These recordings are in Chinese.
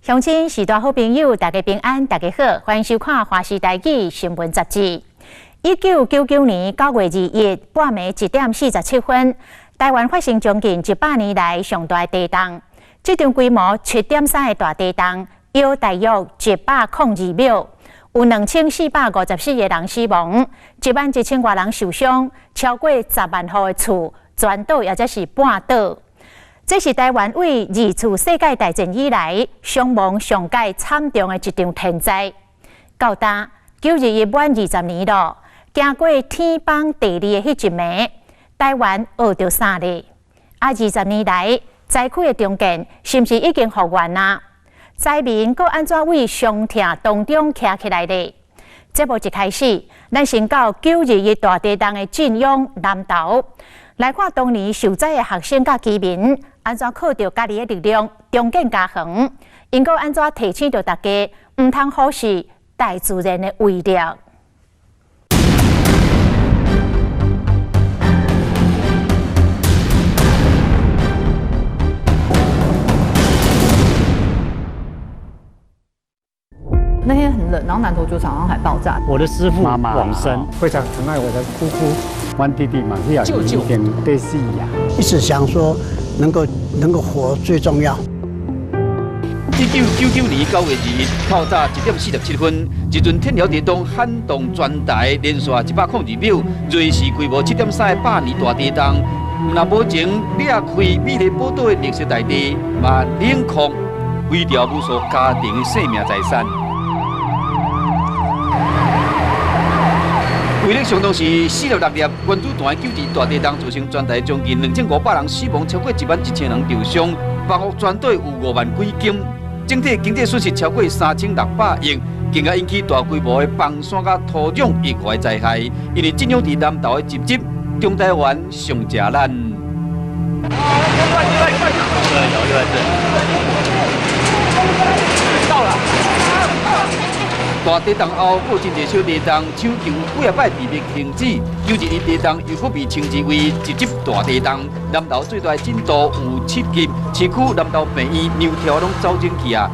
乡亲、时代好朋友，大家平安，大家好，欢迎收看《华视台语新闻杂志》。1999年9月2日半暝1点47分，台湾发生将近100年来上大地震。这场规模7.3的大地震，有大约102秒，有2454个人死亡，11000多人受伤，超过10万户的厝全倒，或者是半倒。 这是台湾为二次世界大战以来伤亡上界惨重的一场天灾。到今921满20年了，经过天崩地裂的迄一暝，台湾学到啥呢？啊，20年来灾区的重建是不是已经复原啊？灾民搁安怎为伤痛当中徛起来呢？节目一开始，咱先到921大地震的震央南投，来看当年受灾的学生甲居民。 安怎靠着家己的力量重建家园？因搁安怎提醒着大家，唔通忽视大自然的威力？那天很冷，然后南投球场好像还爆炸。我的师父往生，非常疼爱我的姑姑，我弟弟嘛，是舅舅点对视呀，一直想说能够活最重要。1999年9月2日透早1点47分，一阵天摇地动撼动全台，连续102秒，瑞士规模7.3的百年大地震。那无前裂开美丽宝岛的绿色大地，嘛冷酷毁掉无数家庭的生命财产。 威力相当是4到6粒原子弹921大地震，造成全台将近2500人死亡，超过11000人受伤，房屋全倒有5万几间，整体经济损失超过3600亿，更加引起大规模的崩山甲土壤意外灾害。因为震央伫南投的集集，中台湾上吃咱。到了。 大地震后，有真侪小地震，抢救几啊摆地面停止。921地震又搁被称之为一级大地震。南投最大震度有7级，市区南投病院牛条拢走进去啊，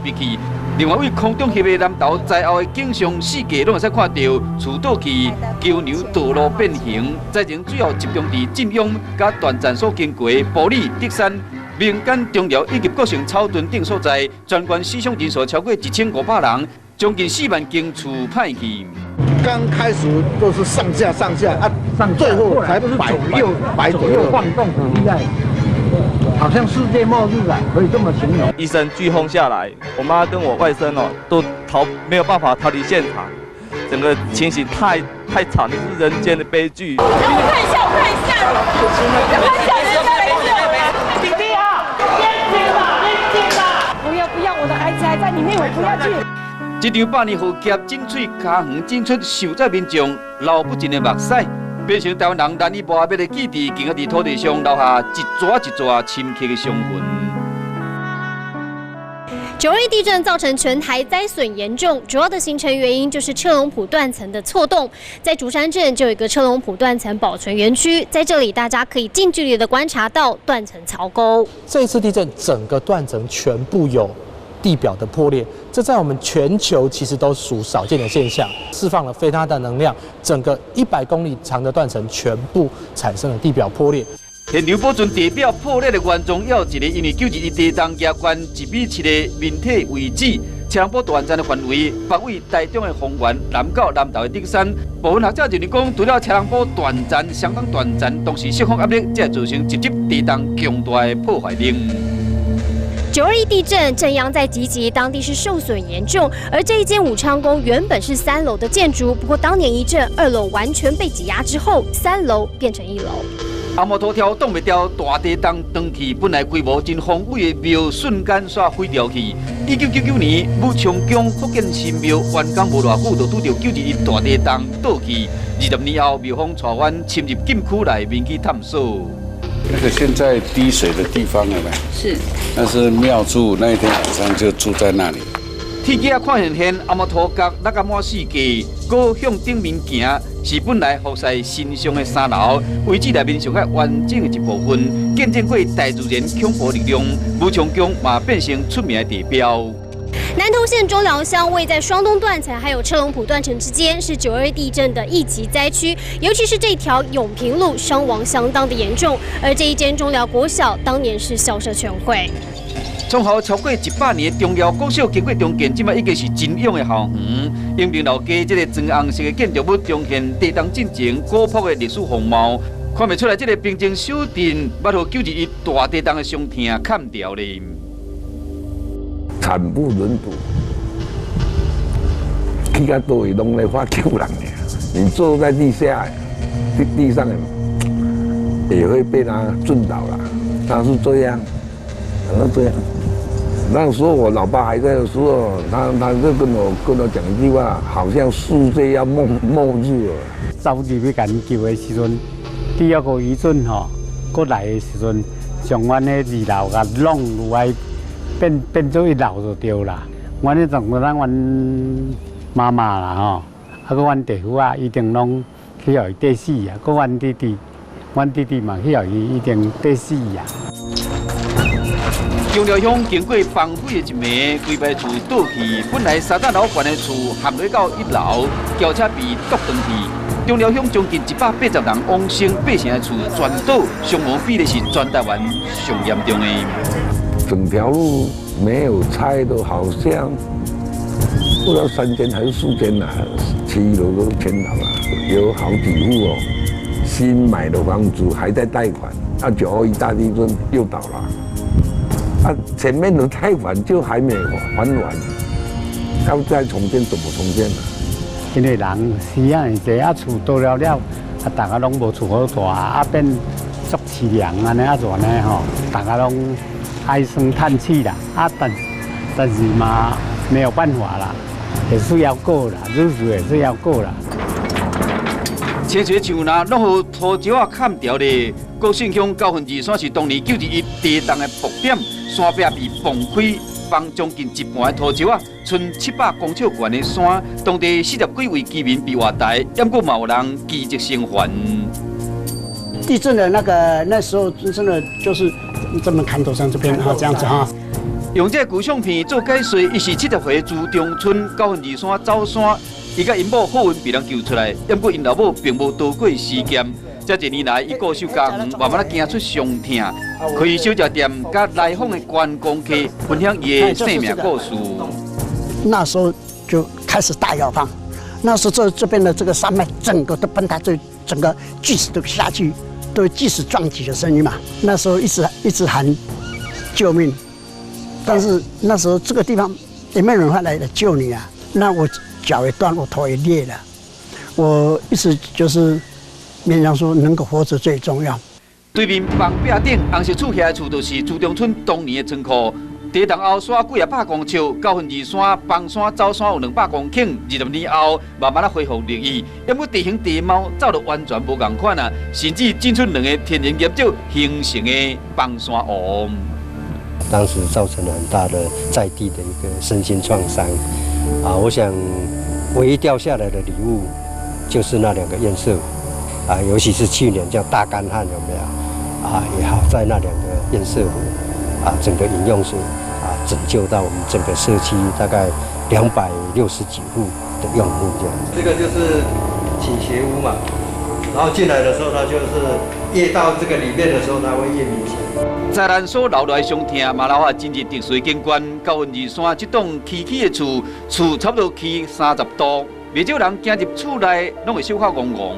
闭去。另外，为空中翕的南投灾后的景象4界，拢会使看到厝倒去、桥梁道路变形。灾情主要集中伫震央甲断站所经过埔里、德山。 民间、中寮以及各省草屯等所在，全县死伤人数超过1500人，将近4万间厝歹去。刚开始都是上下啊，最后才左右晃动，很厉害，好像世界末日啊，可以这么形容。一声飓风下来，我妈跟我外甥都没有办法逃离现场，整个情形太惨，是人间的悲剧。我看一下，不要，我的孩子还在里面，我不要去。这场百年浩劫，震碎家园，震出受灾民众流不尽的目屎，变成台湾人难以磨灭的记忆，更加在土地上留下一撮一撮深刻的伤痕。 921地震造成全台灾损严重，主要的形成原因就是车龙埔断层的错动。在竹山镇就有一个车龙埔断层保存园区，在这里大家可以近距离的观察到断层槽沟。这一次地震，整个断层全部有地表的破裂，这在我们全球其实都属少见的现象，释放了非常大的能量，整个100公里长的断层全部产生了地表破裂。 现场保存地表破裂的原状，也有一个因为921地震压关1米7的面体位置。车龙埔断层的范围，北纬台中的丰原，南到南投的德山。部分学者认为讲，除了车龙埔断层相当断层，同时释放压力，才造成一级地震强大的破坏力。 921地震，震央在集集，当地是受损严重。而这一间武昌宫原本是3楼的建筑，不过当年一震，2楼完全被挤压之后，3楼变成1楼。 阿摩托条挡袂掉大地震断去，本来规模真宏伟的庙瞬间煞毁掉去。1999年，武昌宫福建神庙完工无偌久，就拄到921大地震倒去。20年后，庙方带阮侵入禁区内面去探索。那个现在滴水的地方有没有？是，那是庙祝那一天晚上就住在那里。天气看现阿摩托角落甲满四界，果向顶面行，是本来服侍新上的3楼，位置内面上较完整的一部分，见证过大自然恐怖力量，武昌宫嘛变成出名的地标。南投县中寮乡位在双东断层还有车龙埔断层之间，是9·2地震的一级灾区，尤其是这条永平路伤亡相当的严重。而这一间中寮国小当年是校舍全毁。创校超过100年的中寮国小，经过重建，即摆已经是真勇的校园。迎面楼街这个砖红色的建筑物，彰显地动进程古朴的历史风貌。看不出来，这个平静小镇，捌互9·21大地动的伤痛砍掉咧。惨不忍睹，去到倒位拢来发救人呢。你坐在地下，地上也会被他震倒了。他是这样，这样。那时候我老爸还在的时候，他就跟我讲一句话，好像世界要末日了。走入去甲因救的时阵，第二个余震过来的时阵，将阮的2楼甲弄落来。变做1楼就对啦。阮咧总咱阮妈妈啦个阮弟夫啊，一定拢去互伊跌死啊。个阮弟弟嘛去互伊一定跌死啊。中寮乡经过荒废的一暝，规排厝倒去，本来3层楼高的厝陷落到1楼，轿车被夺断去。中寮乡将近180人往生，8成的厝全倒，伤亡比例是全台湾上严重的。整条路没有拆的，好像不知道3间还是4间了，7楼都全倒了，有好几户新买的房子还在贷款，9·21大地震又倒了，前面的贷款就还没还完，要再重建怎么重建呢？因为人死啊济，厝倒了，大家拢无厝好住，变足凄凉安尼做呢大家拢。唉声叹气啦，但是嘛没有办法啦，也是要过啦，日子也是要过啦。青水树若拢互土石啊砍掉咧，高信乡9分2山是当年9·21地动的爆点，山壁被崩开，放将近1半的土石啊，剩700公尺悬的山，当地40几位居民被活埋，也过嘛有人奇迹生还。地震的那时候真的就是这么看头上这边这样子用这旧相片做解说，伊是70岁朱中村9分2山走山，伊甲因某好运被人救出来，不过因老母并无逃过尸检。这1年来，伊固守家园，慢慢啊行出伤痛，开小食店，甲来访的观光客分享伊的生命故事。那时候就开始大摇晃，那时候这边的这个山脉整个都崩塌，整个巨石都下去。都巨石撞击的声音嘛，那时候一直喊救命，但是那时候这个地方也没有人会来救你啊。那我脚也断，我头也裂了，我一直就是勉强说能够活着最重要。对面房壁顶红石厝遐的厝，就是朱中村当年的仓库。地动后山几百公尺，9分2山崩山走山有200公顷，20年后慢慢恢复绿意，因为地形地貌走得完全无同款啊，甚至进出2个天然岩石形成的崩山湖。当时造成了很大的在地的一个身心创伤我想唯一掉下来的礼物就是那2个堰塞湖尤其是去年叫大干旱有没有也好在那2个堰塞湖整个饮用水拯救到我们整个社区大概260几户的用户这样。这个就是倾斜屋嘛，然后进来的时候，它就是越到这个里面的时候，它会越明显。灾难所留来伤痛，嘛留下真日特殊的景观。9分2山这栋崎岖的厝差不多起30度，不少人走入厝内，拢会小可戆戆。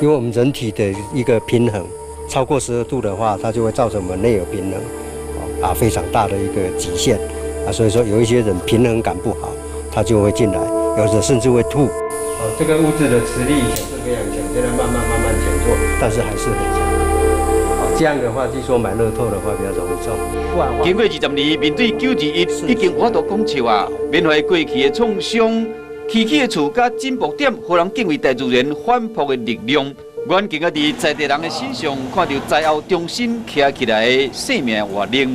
因为我们人体的一个平衡超过12度的话，它就会造成我们内有平衡。非常大的一个极限所以说有一些人平衡感不好，他就会进来，有的甚至会吐。这个屋子的磁力是非常强，现在慢慢减弱，但是还是很强。这样的话，据说买乐透的话比较容易中。经过20年，面对9·21，已经无法度讲笑缅怀过去的创伤，崎岖的厝甲进步点，互人敬畏大自然反扑的力量。远近伫在地人的身上，看到灾后重新站起来的生命活力。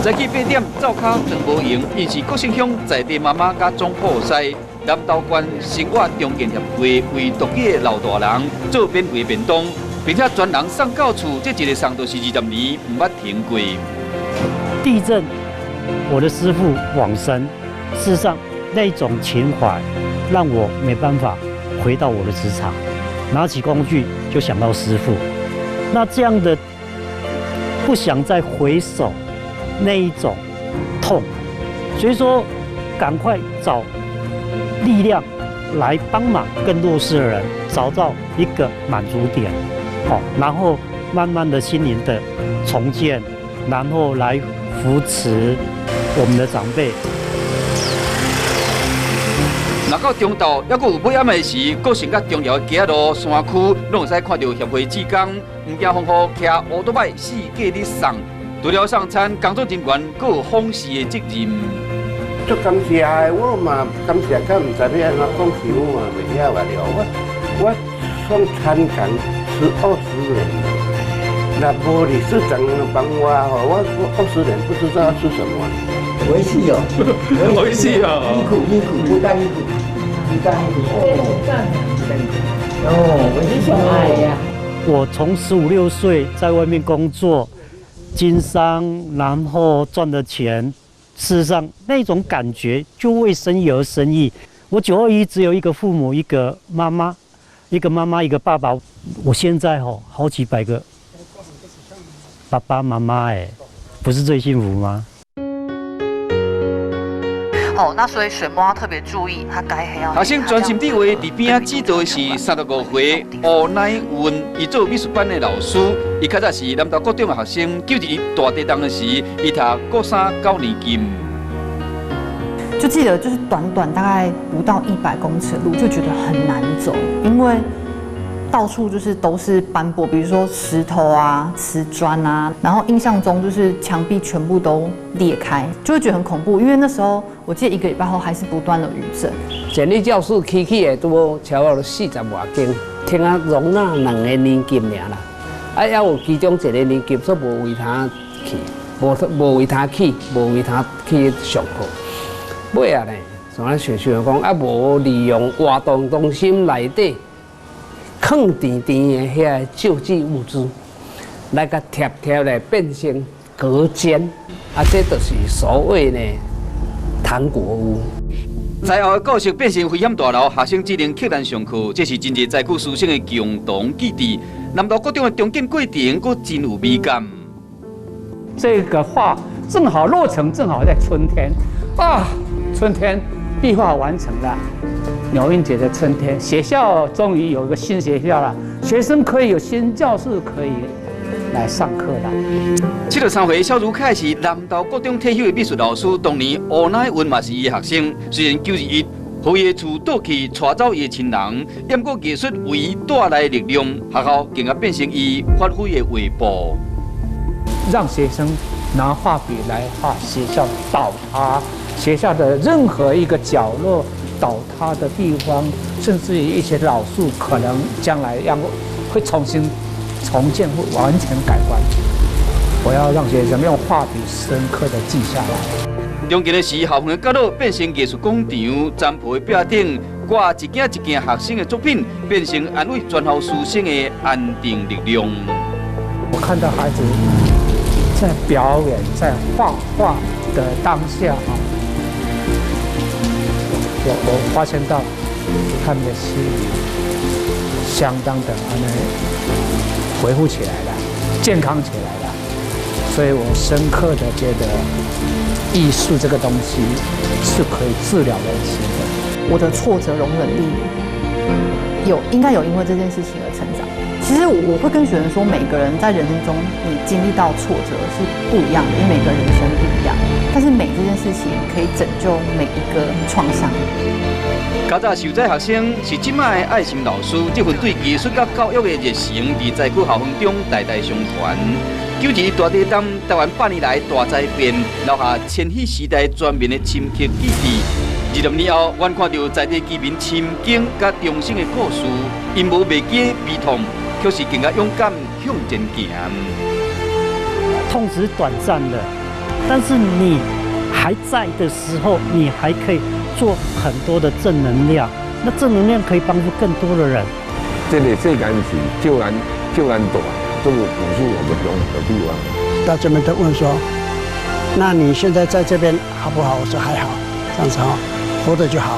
早起8点走卡长无闲，因是国姓乡在地妈妈甲总铺师。南投县生活中建协会为独居的老大人做免费便当，并且专人送到厝，这一个送都是20年唔捌停过。地震，我的师父往生，事实上那种情怀让我没办法回到我的职场，拿起工具就想到师父，那这样的不想再回首那一种痛，所以说赶快找力量来帮忙更弱势的人，找到一个满足点，好，然后慢慢的心灵的重建，然后来扶持我们的长辈。若到中昼，还佫有尾暗的时，国姓甲中寮的街路、山区，拢会使看到协会志工，唔惊风雨，骑乌多摆四界咧送，除了送餐，工作人员佫有访视的责任。足感谢的，我嘛感谢，敢唔知要安怎讲是我嘛袂晓个了。我送餐工是20年了，那无理事长帮我吼，我20年不知道要吃什么。维系哦，维系哦，辛苦，不但辛苦，哦，维系小孩呀。我从15、16岁在外面工作，经商，然后赚的钱。事实上，那种感觉就为生意而生意。我921只有一个父母，一个妈妈，一个妈妈，一个爸爸。我现在好几百个爸爸妈妈，不是最幸福吗？那所以水摸要特别注意，他该还要。学生专心地位伫边仔指导的是35岁吴乃云，伊做美术班的老师。伊较早是南投国中的学生，91大地震的时，伊读国39年级。就记得就是短大概不到100公尺的路，就觉得很难走，因为到处都是斑驳，比如说石头啊、瓷砖啊，然后印象中就是墙壁全部都裂开，就会觉得很恐怖。因为那时候我记得1个礼拜后还是不断的余震。建理教室起的都超过40外间，听啊容纳2个年级尔啦，还有其中1个年级说无为他去，无为他去，无为他去上课。尾啊呢，像想讲无利用活动中心内底。放甜的遐救济物资，来个贴来变成隔间，这就是所谓的糖果屋。在后的教室变成危险大楼，学生只能客难上课，这是真侪在区师生的共同记忆。南投国中的重建过程，佫真有美感。这个画正好落成，正好在春天啊！春天壁画完成了。鸟运节的春天，学校终于有一个新学校了，学生可以有新教室可以来上课了。73岁小如凯是南投国中退休的美术老师，当年吴乃云嘛是伊的学生。虽然921互伊的厝倒去，带走伊的亲人，不过艺术为伊带来力量，学校竟然变成伊发挥的尾部。让学生拿画笔来画学校，倒塌学校的任何一个角落。倒塌的地方，甚至于一些老树，可能将来会重新重建，会完全改观。我要让学生用画笔深刻的记下来。中间的是校园的角落变成艺术广场，占卜的壁顶挂一件学生的作品，变成安慰全校师生的安定力量。我看到孩子在表演，在画画的当下我发现到他们的心相当的恢复起来了，健康起来了，所以我深刻的觉得艺术这个东西是可以治疗人心的。我的挫折容忍力应该有因为这件事情而成长。其实我会跟学生说，每个人在人生中你经历到挫折是不一样的，因为每个人生不一样。但是美这件事情可以拯救每一个创伤。较早受灾学生是即摆的爱心老师，这份对艺术甲教育的热情，伫在区校园中代代相传。91大地震，台湾100年来大灾变，留下千禧时代全面的深刻记忆。20年后，阮看到在地居民深经甲重生的故事，因无袂记悲痛，却是更加勇敢向前行。痛只是短暂的，但是你还在的时候，你还可以做很多的正能量，那正能量可以帮助更多的人。这个世间是救人大，这个不是我们懂的地方。大家们都问说，那你现在在这边好不好？我说还好，这样子哈，活着就好。